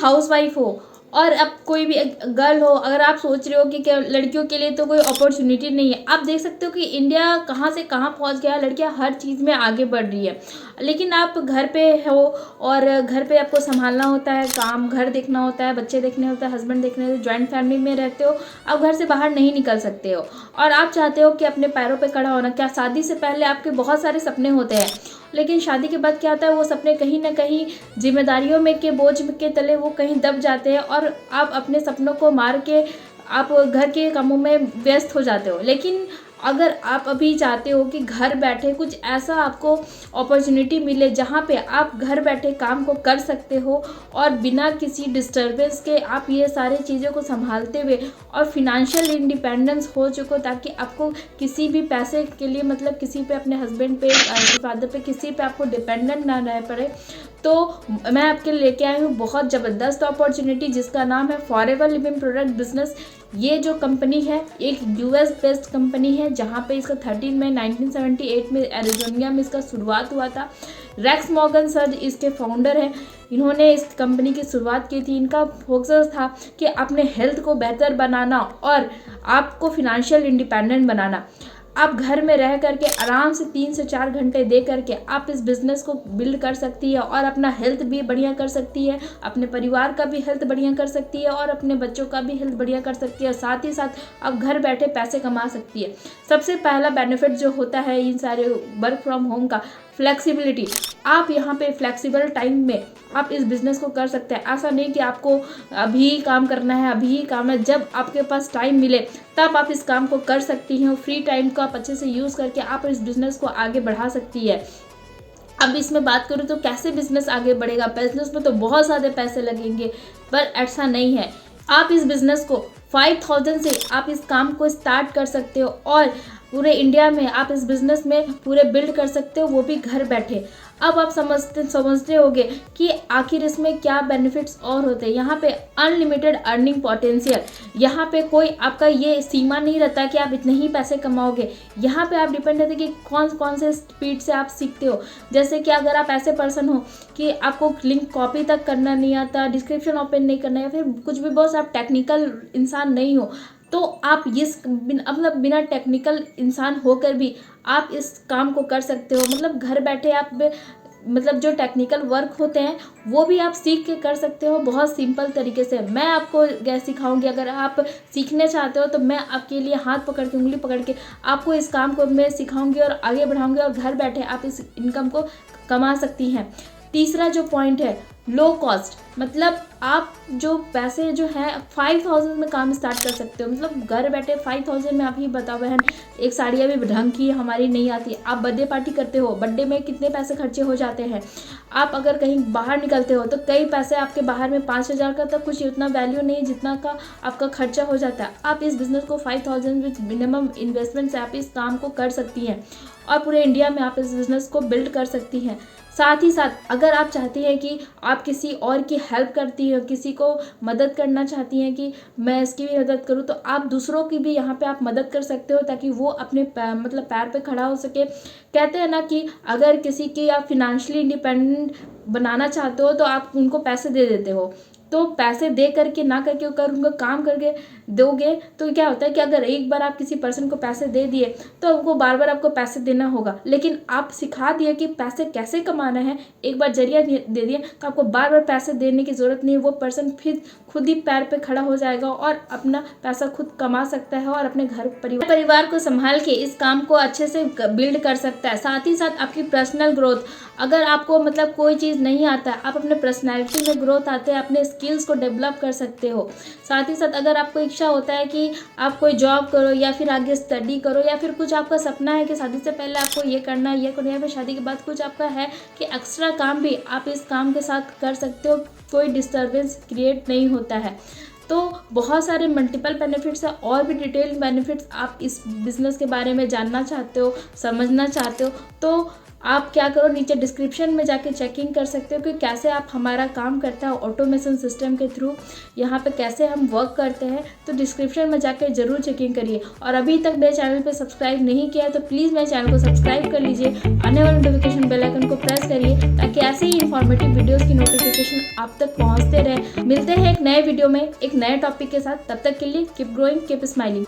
Housewife हो और अब कोई भी गर्ल हो, अगर आप सोच रहे हो कि क्या लड़कियों के लिए तो कोई अपॉर्चुनिटी नहीं है, आप देख सकते हो कि इंडिया कहाँ से कहाँ पहुँच गया है, लड़कियाँ हर चीज़ में आगे बढ़ रही है। लेकिन आप घर पे हो और घर पे आपको संभालना होता है, काम घर देखना होता है, बच्चे देखने होते हैं, हस्बैंड देखने होते हैं, जॉइंट फैमिली में रहते हो, आप घर से बाहर नहीं निकल सकते हो और आप चाहते हो कि अपने पैरों पे खड़ा होना। क्या शादी से पहले आपके बहुत सारे सपने होते हैं, लेकिन शादी के बाद क्या होता है, वो सपने कहीं ना कहीं जिम्मेदारियों में के बोझ के तले वो कहीं दब जाते हैं और आप अपने सपनों को मार के आप घर के कामों में व्यस्त हो जाते हो। लेकिन अगर आप अभी चाहते हो कि घर बैठे कुछ ऐसा आपको अपॉर्चुनिटी मिले जहाँ पे आप घर बैठे काम को कर सकते हो और बिना किसी डिस्टरबेंस के आप ये सारी चीज़ों को संभालते हुए और फिनेंशियल इंडिपेंडेंस हो चुको, ताकि आपको किसी भी पैसे के लिए मतलब किसी पे अपने हस्बैंड पे फादर पे किसी पे आपको डिपेंडेंट ना रह पड़े, तो मैं आपके लिए लेके आई हूँ बहुत ज़बरदस्त अपॉर्चुनिटी जिसका नाम है फॉरएवर लिविंग प्रोडक्ट बिजनेस। ये जो कंपनी है एक यूएस बेस्ड कंपनी है जहाँ पे इसका 13 मई 1978 में एरिजोनिया में इसका शुरुआत हुआ था। रेक्स मॉर्गन सर इसके फाउंडर हैं, इन्होंने इस कंपनी की शुरुआत की थी। इनका फोकस था कि अपने हेल्थ को बेहतर बनाना और आपको फिनेंशियल इंडिपेंडेंट बनाना। आप घर में रह करके आराम से 3 से 4 घंटे दे करके आप इस बिज़नेस को बिल्ड कर सकती है और अपना हेल्थ भी बढ़िया कर सकती है, अपने परिवार का भी हेल्थ बढ़िया कर सकती है और अपने बच्चों का भी हेल्थ बढ़िया कर सकती है। साथ ही साथ आप घर बैठे पैसे कमा सकती है। सबसे पहला बेनिफिट जो होता है इन सारे वर्क फ्रॉम होम का, फ्लेक्सिबिलिटी। आप यहाँ पे फ्लेक्सिबल टाइम में आप इस बिज़नेस को कर सकते हैं। ऐसा नहीं कि आपको अभी काम करना है, अभी ही काम है, जब आपके पास टाइम मिले तब आप इस काम को कर सकती हैं। फ्री टाइम को आप अच्छे से यूज़ करके आप इस बिज़नेस को आगे बढ़ा सकती है। अब इसमें बात करूँ तो कैसे बिज़नेस आगे बढ़ेगा, बिज़नेस में तो बहुत ज़्यादा पैसे लगेंगे, पर ऐसा नहीं है। आप इस बिज़नेस को 5000 से आप इस काम को स्टार्ट कर सकते हो और पूरे इंडिया में आप इस बिज़नेस में पूरे बिल्ड कर सकते हो, वो भी घर बैठे। अब आप समझते होंगे कि आखिर इसमें क्या बेनिफिट्स और होते हैं। यहाँ पे अनलिमिटेड अर्निंग पोटेंशियल, यहाँ पे कोई आपका ये सीमा नहीं रहता कि आप इतने ही पैसे कमाओगे। यहाँ पे आप डिपेंड रहते कि कौन कौन से स्पीड से आप सीखते हो। जैसे कि अगर आप ऐसे पर्सन हो कि आपको लिंक कॉपी तक करना नहीं आता, डिस्क्रिप्शन ओपन नहीं करना, या फिर कुछ भी बहुत आप टेक्निकल इंसान नहीं हो, तो आप इस मतलब बिना टेक्निकल इंसान होकर भी आप इस काम को कर सकते हो। मतलब घर बैठे आप मतलब जो टेक्निकल वर्क होते हैं वो भी आप सीख के कर सकते हो बहुत सिंपल तरीके से। मैं आपको क्या सिखाऊंगी, अगर आप सीखने चाहते हो तो मैं आपके लिए हाथ पकड़ के उंगली पकड़ के आपको इस काम को मैं सिखाऊंगी और आगे बढ़ाऊंगी और घर बैठे आप इस इनकम को कमा सकती हैं। तीसरा जो पॉइंट है लो कॉस्ट, मतलब आप जो पैसे जो है 5000 में काम स्टार्ट कर सकते हो। मतलब घर बैठे 5000 में, आप ही बताओ बहन, एक साड़ी अभी ढंग की हमारी नहीं आती, आप बर्थडे पार्टी करते हो, बर्थडे में कितने पैसे खर्चे हो जाते हैं। आप अगर कहीं बाहर निकलते हो तो कई पैसे आपके बाहर में 5000 का तो कुछ उतना वैल्यू नहीं जितना का आपका खर्चा हो जाता है। आप इस बिज़नेस को 5000 विथ मिनिमम इन्वेस्टमेंट से आप इस काम को कर सकती हैं और पूरे इंडिया में आप इस बिज़नेस को बिल्ड कर सकती हैं। साथ ही साथ अगर आप चाहती हैं कि आप किसी और की हेल्प करती हो, किसी को मदद करना चाहती हैं कि मैं इसकी भी मदद करूं, तो आप दूसरों की भी यहाँ पे आप मदद कर सकते हो ताकि वो अपने मतलब पैर पे खड़ा हो सके। कहते हैं ना कि अगर किसी की आप फिनेंशियली इंडिपेंडेंट बनाना चाहते हो तो आप उनको पैसे दे देते हो, तो पैसे दे करके ना करके अगर उनको काम करके दोगे तो क्या होता है कि अगर एक बार आप किसी पर्सन को पैसे दे दिए तो उनको बार बार आपको पैसे देना होगा। लेकिन आप सिखा दिए कि पैसे कैसे कमाना है, एक बार जरिया दे दिए तो आपको बार बार पैसे देने की ज़रूरत नहीं है। वो पर्सन फिर खुद ही पैर पे खड़ा हो जाएगा और अपना पैसा खुद कमा सकता है और अपने घर परिवार को संभाल के इस काम को अच्छे से बिल्ड कर सकता है। साथ ही साथ आपकी पर्सनल ग्रोथ, अगर आपको मतलब कोई चीज़ नहीं आता है, आप अपने पर्सनैलिटी में ग्रोथ आते हैं, अपने स्किल्स को डेवलप कर सकते हो। साथ ही साथ अगर आपको इच्छा होता है कि आप कोई जॉब करो या फिर आगे स्टडी करो, या फिर कुछ आपका सपना है कि शादी से पहले आपको ये करना है, ये करना है, या फिर शादी के बाद कुछ आपका है कि एक्स्ट्रा काम भी आप इस काम के साथ कर सकते हो, कोई डिस्टर्बेंस क्रिएट नहीं होता है। तो बहुत सारे मल्टीपल बेनिफिट्स है और भी डिटेल बेनिफिट्स आप इस बिज़नेस के बारे में जानना चाहते हो, समझना चाहते हो, तो आप क्या करो, नीचे डिस्क्रिप्शन में जाके चेकिंग कर सकते हो कि कैसे आप हमारा काम करता है ऑटोमेशन सिस्टम के थ्रू, यहाँ पे कैसे हम वर्क करते हैं। तो डिस्क्रिप्शन में जाके ज़रूर चेकिंग करिए। और अभी तक मेरे चैनल पे सब्सक्राइब नहीं किया है तो प्लीज़ मेरे चैनल को सब्सक्राइब कर लीजिए, आने वाले नोटिफिकेशन बेल आइकन को प्रेस करिए ताकि ऐसे ही इन्फॉर्मेटिव वीडियोज़ की नोटिफिकेशन आप तक पहुँचते रहे। मिलते हैं एक नए वीडियो में एक नए टॉपिक के साथ, तब तक के लिए कीप ग्रोइंग, कीप स्माइलिंग।